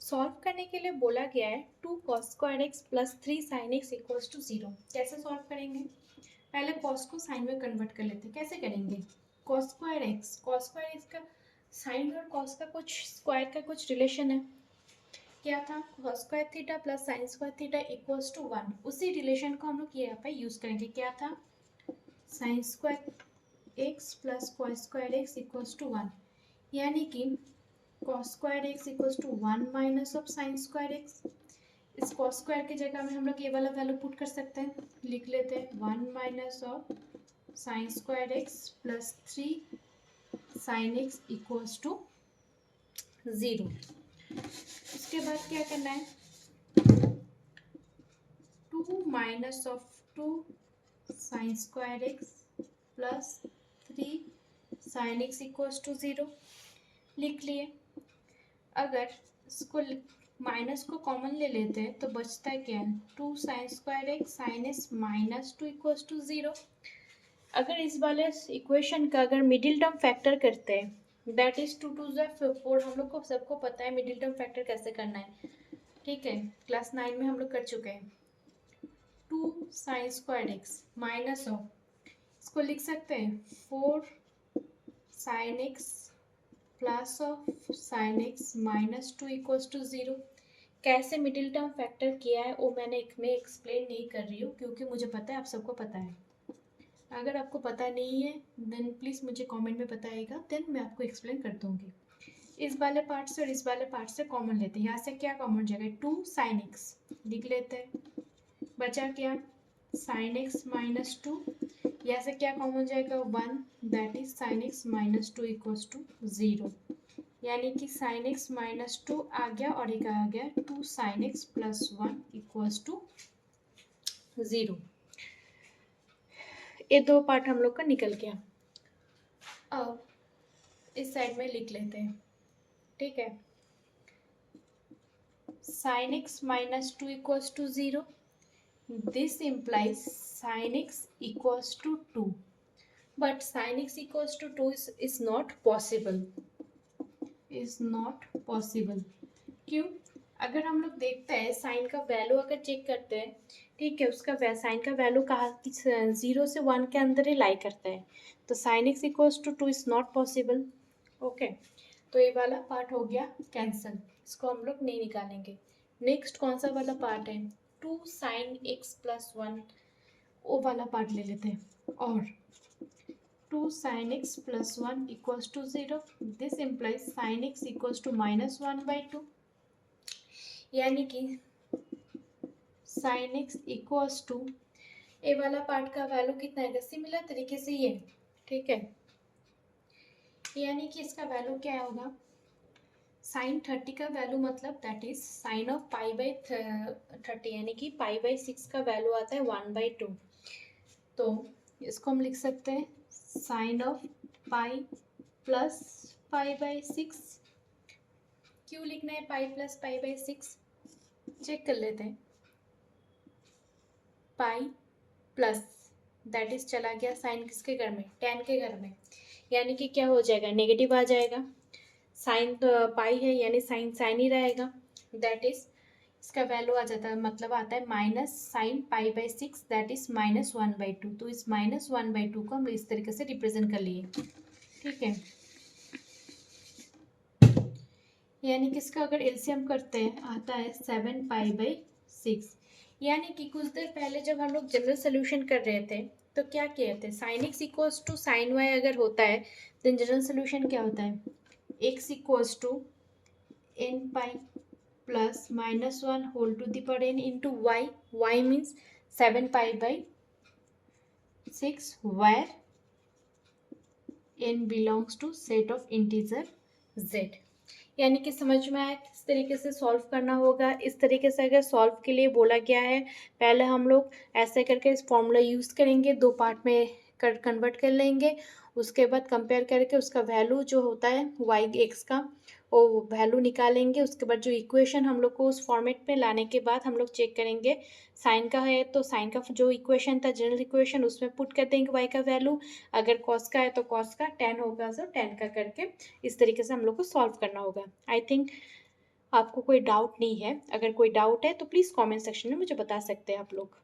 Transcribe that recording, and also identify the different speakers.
Speaker 1: Solve करने के लिए बोला गया है 2 cos² x plus 3 sin x equals to 0। कैसे सॉल्व करेंगे? पहले cos को साइन में कन्वर्ट कर लेते हैं। कैसे करेंगे? cos² x का साइन और cos का कुछ स्क्वायर का कुछ रिलेशन है। क्या था? cos² theta plus sin² theta equals to 1। उसी रिलेशन को हम लोग यहाँ पे यूज करेंगे। क्या था? sin² x plus cos² x equals to 1, यानी कि cos² x equals to 1 minus of sin² x। इस cos² की जगह में हम लोग ये वाला वैल्यू पुट कर सकते हैं। लिख लेते हैं 1 minus of sin² x plus 3 sin x equals to 0। उसके बाद क्या करना है? 2 minus of 2 sin² x plus 3 sin x equals to 0 लिख लिए। अगर इसको माइनस को कॉमन ले लेते हैं तो बचता है क्या? 2 sin² x sin s minus 2 equals to 0। अगर इस वाले इक्वेशन का अगर मिडिल टर्म फैक्टर करते हैं दैट इज 2 2 4। हम लोग को सबको पता है मिडिल टर्म फैक्टर कैसे करना है। ठीक है, क्लास 9 में हम लोग कर चुके हैं। 2 sin² x माइनस ऑफ, इसको लिख सकते हैं 4 sin x plus of sin x minus 2 equals to 0। कैसे मिडिल टर्म फैक्टर किया है वो मैं एक्सप्लेन नहीं कर रही हूँ, क्योंकि मुझे पता है आप सबको पता है। अगर आपको पता नहीं है देन प्लीज़ मुझे कमेंट में बताइएगा, देन मैं आपको एक्सप्लेन कर दूँगी। इस वाले पार्ट से और इस वाले पार्ट से कॉमन लेते हैं। यहाँ से क्या कॉमन हो जाएगा? 2 sin x लिख लेते हैं। बचा क्या? sin x minus 2। यहाँ से क्या कॉमन जाएगा? 1, that is sin x minus 2 equals to 0, यानी कि sin x माइनस 2 आ गया और एक आ गया 2 sin x plus 1 equals to 0। ये दो पार्ट हम लोग का निकल गया। अब इस साइड में लिख लेते हैं। ठीक है, sin x minus 2 equals to 0। This implies sin x equals to 2, but sin x equals to 2 is not possible, is not possible। क्यों? अगर हम लोग देखते हैं साइन का वैल्यू अगर चेक करते हैं, ठीक है, उसका साइन का वैल्यू कहा कि 0 से 1 के अंदर ही लाई करता है, तो sin x equals to 2 is not possible. Okay, तो ये वाला पार्ट हो गया कैंसिल, इसको हम लोग नहीं निकालेंगे। नेक्स्ट कौन सा वाला पार्ट है? 2 sin x प्लस 1, वो वाला पार्ट ले लेते हैं। और 2 sin x plus 1 equals to 0। This implies sin x equals to minus 1/2, यानी कि sin x equals to, A वाला पार्ट का वैल्यू कितना है? सिमिलर तरीके से ये, ठीक है, यानी कि इसका वैल्यू क्या होगा? साइन 30 का वैल्यू मतलब दैट इज साइन ऑफ π/30, यानी कि π/6 का वैल्यू आता है 1/2। तो इसको हम लिख सकते हैं साइन ऑफ पाई प्लस π/6। क्यों लिखना है पाई प्लस π/6? चेक कर लेते हैं। पाई प्लस दैट इज चला गया साइन किसके घर में? tan के घर में, यानी कि क्या हो जाएगा? नेगेटिव आ जाएगा। साइन तो पाई है यानी साइन साइन ही रहेगा, दैट इज इसका वैल्यू आ जाता है, मतलब आता है minus sine π/6 that is minus 1/2। तो इस माइनस 1/2 को हम इस तरीके से रिप्रेजेंट कर लिए। ठीक है, यानी कि इसका अगर एलसीएम करते हैं आता है 7π/6। यानी कि कुछ देर पहले जब हम लोग जनरल सोल्यूशन कर रहे थे तो क्या किए थे? Sine x equals to sine y अगर होता है तो जनरल सोल्यूशन क्या होता है? x equals to n pi plus minus 1 whole to the power n into y. Y means 7π/6 where n belongs to set of integer z। यानी कि समझ में आया किस तरीके से सॉल्व करना होगा। इस तरीके से अगर सॉल्व के लिए बोला गया है, पहले हम लोग ऐसे करके इस फॉर्मूला यूज़ करेंगे, दो पार्ट में कन्वर्ट कर लेंगे, उसके बाद कंपेयर करके उसका वैल्यू जो होता है वाई एक्स का वो वैल्यू निकालेंगे। उसके बाद जो इक्वेशन हम लोग को उस फॉर्मेट पे लाने के बाद हम लोग चेक करेंगे। साइन का है तो साइन का जो इक्वेशन था जनरल इक्वेशन उसमें पुट कर देंगे वाई का वैल्यू, अगर कॉस का है तो कॉस का, टेन होगा तो टेन का करके इस तरीके से हम लोग को सॉल्व करना होगा। आई थिंक आपको कोई डाउट नहीं है। अगर कोई डाउट है तो प्लीज़ कमेंट सेक्शन में मुझे बता सकते हैं आप लोग।